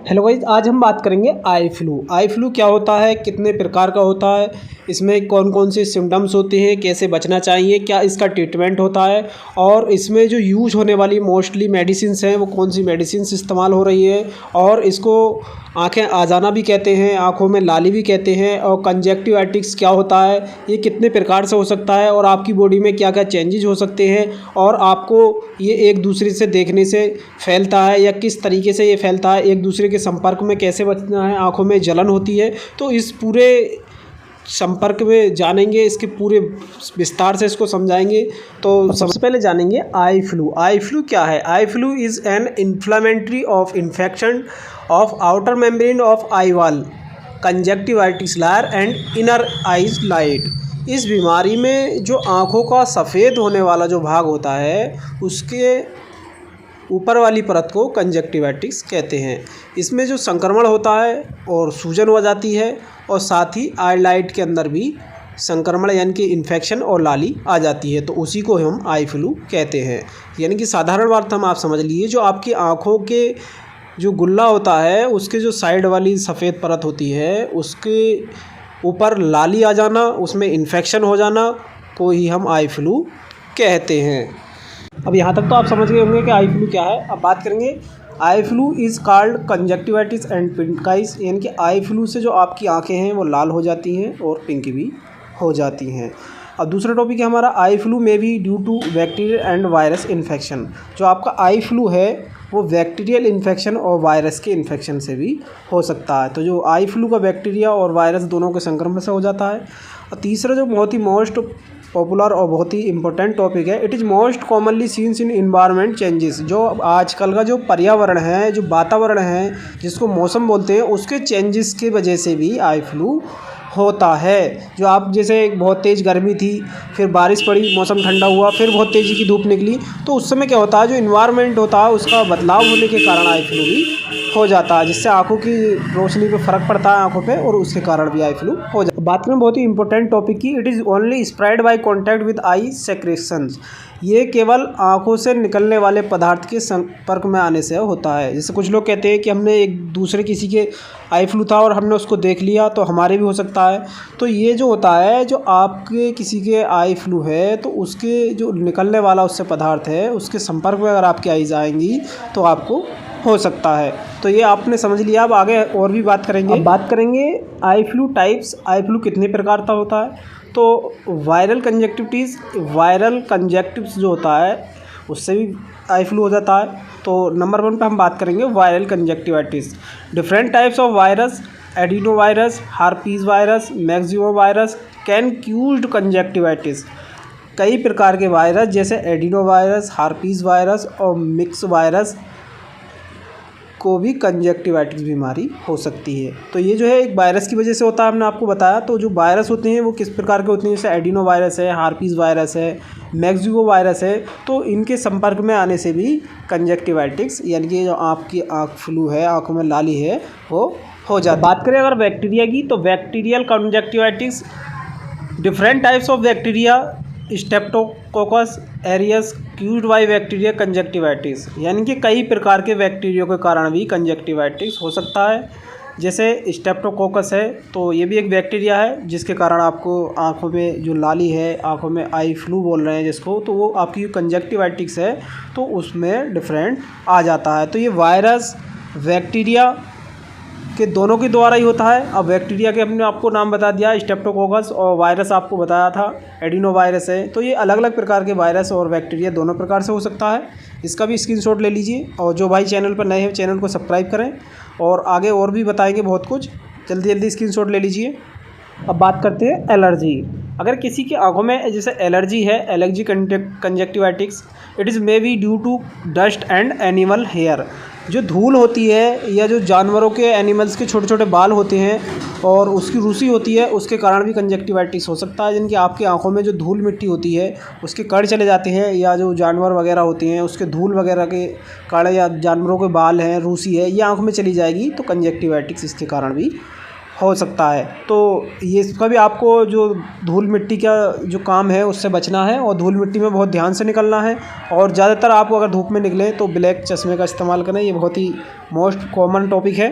Hello guys, आज हम बात करेंगे आई फ्लू। आई फ्लू क्या होता है, कितने प्रकार का होता है, इसमें कौन कौन से सिम्टम्स होते हैं, कैसे बचना चाहिए, क्या इसका ट्रीटमेंट होता है और इसमें जो यूज़ होने वाली मोस्टली मेडिसिन्स हैं वो कौन सी मेडिसिन्स इस्तेमाल हो रही है। और इसको आँखें आ जाना भी कहते हैं, आँखों में लाली भी कहते हैं। और कंजक्टिवाइटिस क्या होता है, ये कितने प्रकार से हो सकता है और आपकी बॉडी में क्या क्या चेंजेस हो सकते हैं और आपको ये एक दूसरे से देखने से फैलता है या किस तरीके से ये फैलता है, एक दूसरे के संपर्क में कैसे बचना है, आँखों में जलन होती है। तो इस पूरे संपर्क में जानेंगे, इसके पूरे विस्तार से इसको समझाएंगे। तो सबसे पहले जानेंगे आई फ्लू। आई फ्लू क्या है? Eye flu is an inflammatory of infection of outer membrane of eye wall, conjunctivitis layer and inner eyes light. इस बीमारी में जो आँखों का सफ़ेद होने वाला जो भाग होता है उसके ऊपर वाली परत को कंजक्टिवाइटिस कहते हैं। इसमें जो संक्रमण होता है और सूजन हो जाती है और साथ ही आई लाइट के अंदर भी संक्रमण यानी कि इन्फेक्शन और लाली आ जाती है, तो उसी को हम आई फ्लू कहते हैं। यानी कि साधारण बात हम आप समझ लीजिए, जो आपकी आँखों के जो गुल्ला होता है उसके जो साइड वाली सफ़ेद परत होती है उसके ऊपर लाली आ जाना, उसमें इन्फेक्शन हो जाना को ही हम आई फ्लू कहते हैं। अब यहाँ तक तो आप समझ गए होंगे कि आई फ्लू क्या है। अब बात करेंगे, eye flu is called conjunctivitis and pink eyes, यानी कि आई फ्लू से जो आपकी आंखें हैं वो लाल हो जाती हैं और पिंक भी हो जाती हैं। अब दूसरा टॉपिक है हमारा, आई फ्लू में भी due to bacterial and virus infection. जो आपका आई फ्लू है वो बैक्टीरियल इन्फेक्शन और वायरस के इन्फेक्शन से भी हो सकता है। तो जो आई फ्लू का बैक्टीरिया और वायरस दोनों के संक्रमण से हो जाता है। और तीसरा जो बहुत ही मोस्ट पॉपुलर और बहुत ही इंपॉर्टेंट टॉपिक है, it is most commonly scenes in environment changes. जो आजकल का जो पर्यावरण है, जो वातावरण है जिसको मौसम बोलते हैं, उसके चेंजेस की वजह से भी आई फ्लू होता है। जो आप जैसे बहुत तेज़ गर्मी थी, फिर बारिश पड़ी, मौसम ठंडा हुआ, फिर बहुत तेज़ी की धूप निकली, तो उस समय क्या होता है, जो इन्वायरमेंट होता है उसका बदलाव होने के कारण आई फ्लू भी हो जाता है, जिससे आंखों की रोशनी पे फ़र्क पड़ता है आंखों पे, और उसके कारण भी आई फ्लू हो जाता है। बात करें बहुत ही इंपॉर्टेंट टॉपिक की, it is only spread by contact with I secretions. ये केवल आंखों से निकलने वाले पदार्थ के संपर्क में आने से होता है। जैसे कुछ लोग कहते हैं कि हमने एक दूसरे किसी के आई फ्लू था और हमने उसको देख लिया तो हमारे भी हो सकता है। तो ये जो होता है, जो आपके किसी के आई फ्लू है तो उसके जो निकलने वाला उससे पदार्थ है उसके संपर्क में अगर आपकी आईज आएंगी तो आपको हो सकता है। तो ये आपने समझ लिया। अब आगे और भी बात करेंगे। अब बात करेंगे eye flu types. Eye flu कितने प्रकार का होता है? तो वायरल कंजक्टिविटीज़, वायरल कंजक्टिव्स जो होता है उससे भी आई फ्लू हो जाता है। तो नंबर 1 पे हम बात करेंगे viral conjunctivitis. Different types of virus, adeno virus, herpes virus, maximo virus can caused conjunctivitis. कई प्रकार के वायरस जैसे एडिनो वायरस, हार्पीज वायरस और मिक्स वायरस को भी कंजक्टिवाइटिस बीमारी हो सकती है। तो ये जो है एक वायरस की वजह से होता है, हमने आपको बताया। तो जो वायरस होते हैं वो किस प्रकार के होते हैं, जैसे एडिनो वायरस है, हार्पीज वायरस है, मैक्सिमो वायरस है, तो इनके संपर्क में आने से भी कंजक्टिवाइटिस यानी कि जो आपकी आँख फ्लू है, आँखों में लाली है, वो हो जाती है। बात करें अगर बैक्टीरिया की, तो bacterial conjunctivitis, different types of bacteria, streptococcus aureus caused by bacteria conjunctivitis, यानी कि कई प्रकार के बैक्टीरिया के कारण भी कंजक्टिवाइटिस हो सकता है। जैसे स्ट्रेप्टोकोकस है तो ये भी एक बैक्टीरिया है जिसके कारण आपको आँखों में जो लाली है, आँखों में आई फ्लू बोल रहे हैं जिसको, तो वो आपकी कंजक्टिवाइटिस है तो उसमें डिफरेंट आ जाता है। तो ये वायरस बैक्टीरिया के दोनों के द्वारा ही होता है। अब बैक्टीरिया के हमने आपको नाम बता दिया स्ट्रेप्टोकोकस, और वायरस आपको बताया था एडिनो वायरस है। तो ये अलग अलग प्रकार के वायरस और बैक्टीरिया दोनों प्रकार से हो सकता है। इसका भी स्क्रीनशॉट ले लीजिए, और जो भाई चैनल पर नए हैं चैनल को सब्सक्राइब करें, और आगे और भी बताएंगे बहुत कुछ, जल्दी जल्दी स्क्रीनशॉट ले लीजिए। अब बात करते हैं एलर्जी। अगर किसी की आंखों में जैसे एलर्जी है, allergy conjunctivitis, it is may be due to dust and animal hair. जो धूल होती है या जो जानवरों के, एनिमल्स के छोटे छोटे बाल होते हैं और उसकी रूसी होती है, उसके कारण भी कंजक्टिवाइटिस हो सकता है। यानी कि आपकी आंखों में जो धूल मिट्टी होती है उसके कण चले जाते हैं, या जो जानवर वगैरह होते हैं उसके धूल वगैरह के कण, या जानवरों के बाल हैं, रूसी है, ये आँख में चली जाएगी तो कंजक्टिवाइटिस इसके कारण भी हो सकता है। तो ये इसका भी आपको जो धूल मिट्टी का जो काम है उससे बचना है और धूल मिट्टी में बहुत ध्यान से निकलना है। और ज़्यादातर आप अगर धूप में निकलें तो ब्लैक चश्मे का इस्तेमाल करें, ये बहुत ही मोस्ट कॉमन टॉपिक है।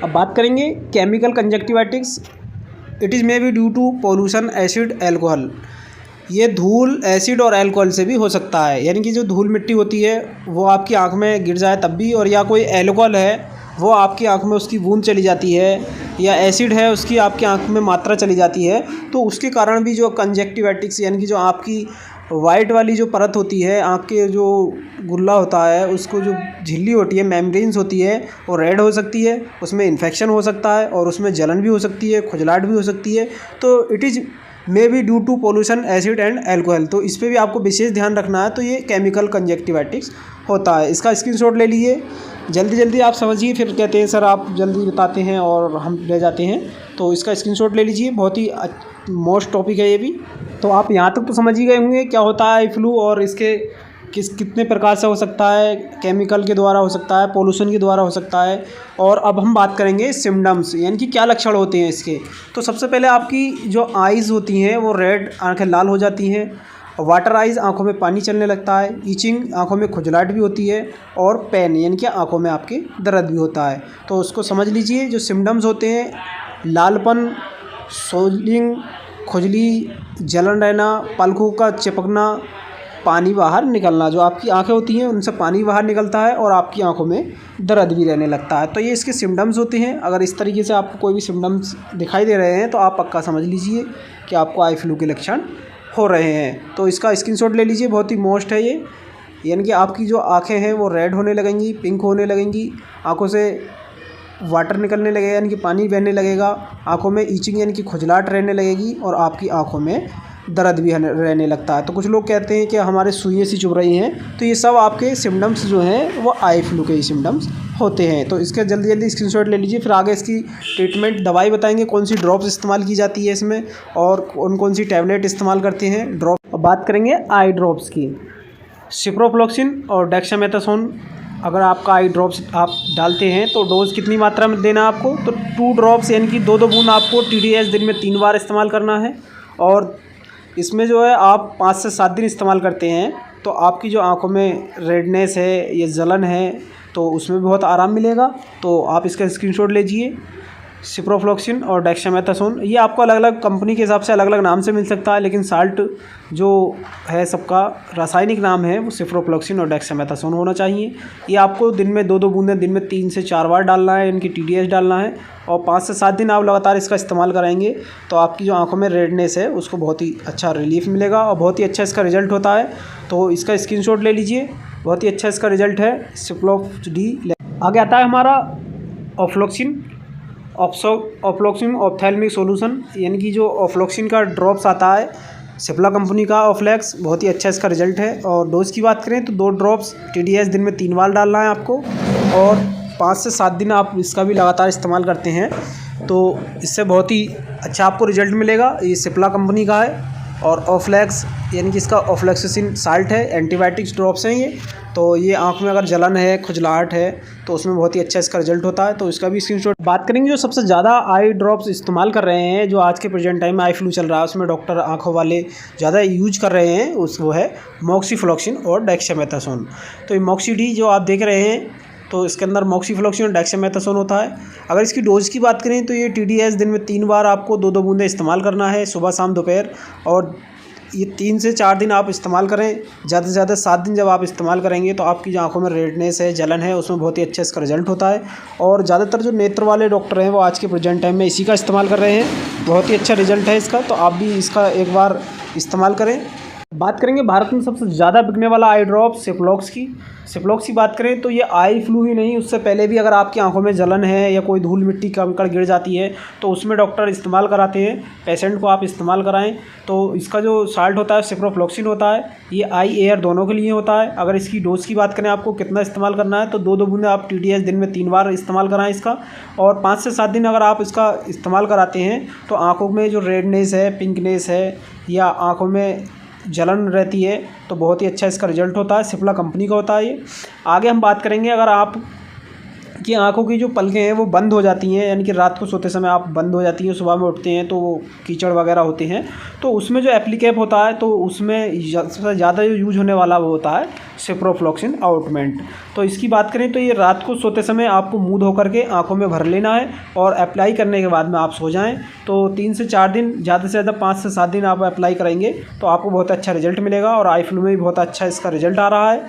अब बात करेंगे chemical conjunctivitis. It is may be due to pollution, acid, alcohol. ये धूल, एसिड और अल्कोहल से भी हो सकता है, यानी कि जो धूल मिट्टी होती है वो आपकी आँख में गिर जाए तब भी, और या कोई एल्कोहल है वो आपकी आँख में उसकी बूंद चली जाती है, या एसिड है उसकी आपकी आँख में मात्रा चली जाती है, तो उसके कारण भी जो कंजक्टिवाइटिस यानी कि जो आपकी वाइट वाली जो परत होती है, आँख के जो गुल्ला होता है उसको जो झिल्ली होती है, मेम्ब्रेन्स होती है, वो रेड हो सकती है, उसमें इन्फेक्शन हो सकता है और उसमें जलन भी हो सकती है, खुजलाहट भी हो सकती है। तो it is may be due to pollution, acid and alcohol. तो इस पे भी आपको विशेष ध्यान रखना है। तो ये केमिकल कंजक्टिवाइटिस होता है। इसका स्क्रीनशॉट ले लीजिए, जल्दी जल्दी आप समझिए, फिर कहते हैं सर आप जल्दी बताते हैं और हम ले जाते हैं। तो इसका स्क्रीनशॉट ले लीजिए, बहुत ही मोस्ट टॉपिक है ये भी। तो आप यहाँ तक तो समझ ही गए होंगे क्या होता है आई फ्लू और इसके कितने प्रकार से हो सकता है। केमिकल के द्वारा हो सकता है, पोल्यूशन के द्वारा हो सकता है। और अब हम बात करेंगे सिम्पटम्स, यानी कि क्या लक्षण होते हैं इसके। तो सबसे पहले आपकी जो आइज़ होती हैं वो रेड, आंखें लाल हो जाती हैं। वाटर आइज़, आंखों में पानी चलने लगता है। ईचिंग, आंखों में खुजलाहट भी होती है। और पेन, यानी कि आंखों में आपके दर्द भी होता है। तो उसको समझ लीजिए। जो सिम्पटम्स होते हैं, लालपन, सोलिंग, खुजली, जलन रहना, पलकों का चिपकना, पानी बाहर निकलना, जो आपकी आंखें होती हैं उनसे पानी बाहर निकलता है और आपकी आंखों में दर्द भी रहने लगता है। तो ये इसके सिम्पटम्स होते हैं। अगर इस तरीके से आपको कोई भी सिम्पटम्स दिखाई दे रहे हैं तो आप पक्का समझ लीजिए कि आपको आई फ्लू के लक्षण हो रहे हैं। तो इसका स्क्रीनशॉट ले लीजिए, बहुत ही मोस्ट है ये। यानी कि आपकी जो आँखें हैं वो रेड होने लगेंगी, पिंक होने लगेंगी, आँखों से वाटर निकलने लगेगा यानी कि पानी बहने लगेगा, आँखों में ईचिंग यानी कि खुजलाहट रहने लगेगी और आपकी आँखों में दर्द भी रहने लगता है। तो कुछ लोग कहते हैं कि हमारे सुइयाँ सी चुभ रही हैं, तो ये सब आपके सिम्पटम्स जो हैं वो आई फ्लू के ही सिम्पटम्स होते हैं। तो इसका जल्दी जल्दी स्क्रीनशॉट ले लीजिए, फिर आगे इसकी ट्रीटमेंट दवाई बताएंगे, कौन सी ड्रॉप्स इस्तेमाल की जाती है इसमें और कौन कौन सी टैबलेट इस्तेमाल करते हैं ड्रॉप। अब बात करेंगे आई ड्रॉप्स की। सिप्रोफ्लॉक्सिन और डेक्सामेथासोन, अगर आपका आई ड्रॉप्स आप डालते हैं तो डोज़ कितनी मात्रा में देना आपको, तो 2 ड्रॉप्स यानी कि 2 बूंद आपको TDS दिन में 3 बार इस्तेमाल करना है। और इसमें जो है आप 5 से 7 दिन इस्तेमाल करते हैं तो आपकी जो आंखों में रेडनेस है, ये जलन है, तो उसमें भी बहुत आराम मिलेगा। तो आप इसका स्क्रीनशॉट लीजिए। सिप्रोफ्लॉक्सिन और डेक्सामेथासोन, ये आपको अलग अलग कंपनी के हिसाब से अलग अलग नाम से मिल सकता है, लेकिन साल्ट जो है सबका रासायनिक नाम है वो सिप्रोफ्लॉक्सिन और डेक्सामेथासोन होना चाहिए। ये आपको दिन में 2 बूंदें दिन में 3 से 4 बार डालना है, इनकी TDS डालना है और 5 से 7 दिन आप लगातार इसका इस्तेमाल कराएंगे तो आपकी जो आंखों में रेडनेस है उसको बहुत ही अच्छा रिलीफ मिलेगा और बहुत ही अच्छा इसका रिजल्ट होता है। तो इसका स्क्रीनशॉट ले लीजिए, बहुत ही अच्छा इसका रिजल्ट है सिप्रोफ्लॉक्स-डी। आगे आता है हमारा ऑफ्लॉक्सिन, ऑफ्लॉक्सिन ऑप्थेल्मिक सॉल्यूशन, यानी कि जो ऑफ्लॉक्सिन का ड्रॉप्स आता है सिप्ला कंपनी का ऑफ्लैक्स, बहुत ही अच्छा इसका रिजल्ट है। और डोज की बात करें तो 2 ड्रॉप्स TDS दिन में 3 बार डालना है आपको और 5 से 7 दिन आप इसका भी लगातार इस्तेमाल करते हैं तो इससे बहुत ही अच्छा आपको रिजल्ट मिलेगा। ये सिप्ला कंपनी का है और ऑफ्लैक्स यानी कि इसका ऑफ्लैक्सिसिन साल्ट है, एंटीबायोटिक्स ड्रॉप्स हैं ये। तो ये आँख में अगर जलन है, खुजलाहट है तो उसमें बहुत ही अच्छा इसका रिजल्ट होता है। तो इसका भी स्क्रीनशॉट। बात करेंगे जो सबसे ज़्यादा आई ड्रॉप्स इस्तेमाल कर रहे हैं, जो आज के प्रेजेंट टाइम में आई फ्लू चल रहा है उसमें डॉक्टर आँखों वाले ज़्यादा यूज कर रहे हैं, वो है मॉक्सीफ्लॉक्सिन और डेक्सामेथासोन। तो ये मॉक्सी-डी जो आप देख रहे हैं तो इसके अंदर मॉक्सीफ्लॉक्सिन और डेक्सामेथासोन होता है। अगर इसकी डोज की बात करें तो ये TDS दिन में 3 बार आपको 2 बूंदें इस्तेमाल करना है, सुबह शाम दोपहर। और ये 3 से 4 दिन आप इस्तेमाल करें, ज़्यादा से ज़्यादा 7 दिन जब आप इस्तेमाल करेंगे तो आपकी जो आंखों में रेडनेस है, जलन है, उसमें बहुत ही अच्छा इसका रिजल्ट होता है। और ज़्यादातर जो नेत्र वाले डॉक्टर हैं वो आज के प्रेजेंट टाइम में इसी का इस्तेमाल कर रहे हैं, बहुत ही अच्छा रिजल्ट है इसका। तो आप भी इसका एक बार इस्तेमाल करें। बात करेंगे भारत में सबसे ज़्यादा बिकने वाला आई ड्रॉप सिप्लॉक्स की। सिप्लॉक्स की बात करें तो ये आई फ्लू ही नहीं, उससे पहले भी अगर आपकी आंखों में जलन है या कोई धूल मिट्टी कंकड़ गिर जाती है तो उसमें डॉक्टर इस्तेमाल कराते हैं, पेशेंट को आप इस्तेमाल कराएं। तो इसका जो साल्ट होता है सिप्रोफ्लॉक्सिन होता है, ये आई एयर दोनों के लिए होता है। अगर इसकी डोज की बात करें आपको कितना इस्तेमाल करना है तो 2 बूंदें आप TDS दिन में 3 बार इस्तेमाल कराएं इसका। और 5 से 7 दिन अगर आप इसका इस्तेमाल कराते हैं तो आँखों में जो रेडनेस है, पिंकनेस है या आँखों में जलन रहती है तो बहुत ही अच्छा इसका रिजल्ट होता है। सिप्ला कंपनी का होता है ये। आगे हम बात करेंगे अगर आप कि आँखों की जो पलकें हैं वो बंद हो जाती हैं, यानी कि रात को सोते समय आप बंद हो जाती हैं, सुबह में उठते हैं तो वो कीचड़ वगैरह होते हैं। तो उसमें जो एप्लीकेप होता है तो उसमें सबसे ज़्यादा जो यूज होने वाला वो होता है सिप्रोफ्लॉक्सिन ऑइंटमेंट। तो इसकी बात करें तो ये रात को सोते समय आपको मुँह धो करके आँखों में भर लेना है और अप्लाई करने के बाद में आप सो जाएँ। तो 3 से 4 दिन, ज़्यादा से ज़्यादा 5 से 7 दिन आप अप्लाई करेंगे तो आपको बहुत अच्छा रिजल्ट मिलेगा और आई फ्लू में भी बहुत अच्छा इसका रिजल्ट आ रहा है।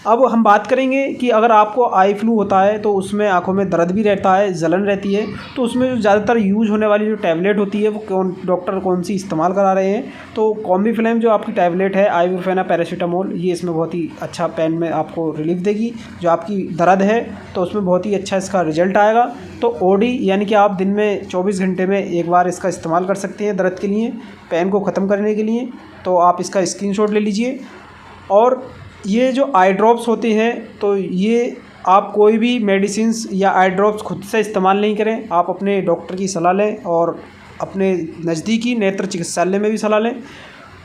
अब हम बात करेंगे कि अगर आपको आई फ्लू होता है तो उसमें आँखों में दर्द भी रहता है, जलन रहती है, तो उसमें जो ज़्यादातर यूज होने वाली जो टैबलेट होती है वो डॉक्टर कौन सी इस्तेमाल करा रहे हैं। तो कॉम्बीफ्लेम जो आपकी टैबलेट है आइबुप्रोफेन पैरासीटामोल, ये इसमें बहुत ही अच्छा पेन में आपको रिलीफ देगी। जो आपकी दर्द है तो उसमें बहुत ही अच्छा इसका रिजल्ट आएगा। तो ओडी यानी कि आप दिन में 24 घंटे में एक बार इसका इस्तेमाल कर सकते हैं दर्द के लिए, पेन को ख़त्म करने के लिए। तो आप इसका स्क्रीनशॉट ले लीजिए। और ये जो आई ड्रॉप्स होते हैं तो ये आप कोई भी मेडिसिन्स या आई ड्रॉप्स खुद से इस्तेमाल नहीं करें, आप अपने डॉक्टर की सलाह लें और अपने नज़दीकी नेत्र चिकित्सालय में भी सलाह लें,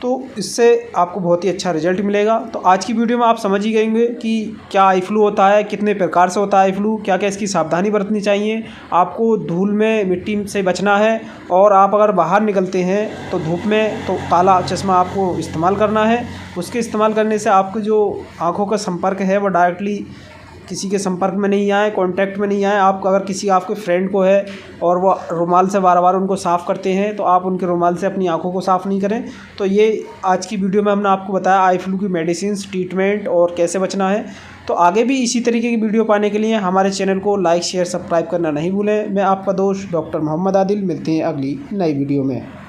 तो इससे आपको बहुत ही अच्छा रिजल्ट मिलेगा। तो आज की वीडियो में आप समझ ही गएंगे कि क्या आई फ्लू होता है, कितने प्रकार से होता है आई फ्लू, क्या क्या इसकी सावधानी बरतनी चाहिए, आपको धूल में मिट्टी से बचना है, और आप अगर बाहर निकलते हैं तो धूप में तो काला चश्मा आपको इस्तेमाल करना है। उसके इस्तेमाल करने से आपको जो आँखों का संपर्क है वो डायरेक्टली किसी के संपर्क में नहीं आए, कांटेक्ट में नहीं आए। आप अगर किसी आपके फ्रेंड को है और वो रुमाल से बार बार उनको साफ़ करते हैं तो आप उनके रुमाल से अपनी आंखों को साफ़ नहीं करें। तो ये आज की वीडियो में हमने आपको बताया आई फ्लू की मेडिसिन, ट्रीटमेंट और कैसे बचना है। तो आगे भी इसी तरीके की वीडियो पाने के लिए हमारे चैनल को लाइक, शेयर, सब्सक्राइब करना नहीं भूलें। मैं आपका दोस्त डॉक्टर मोहम्मद आदिल, मिलते हैं अगली नई वीडियो में।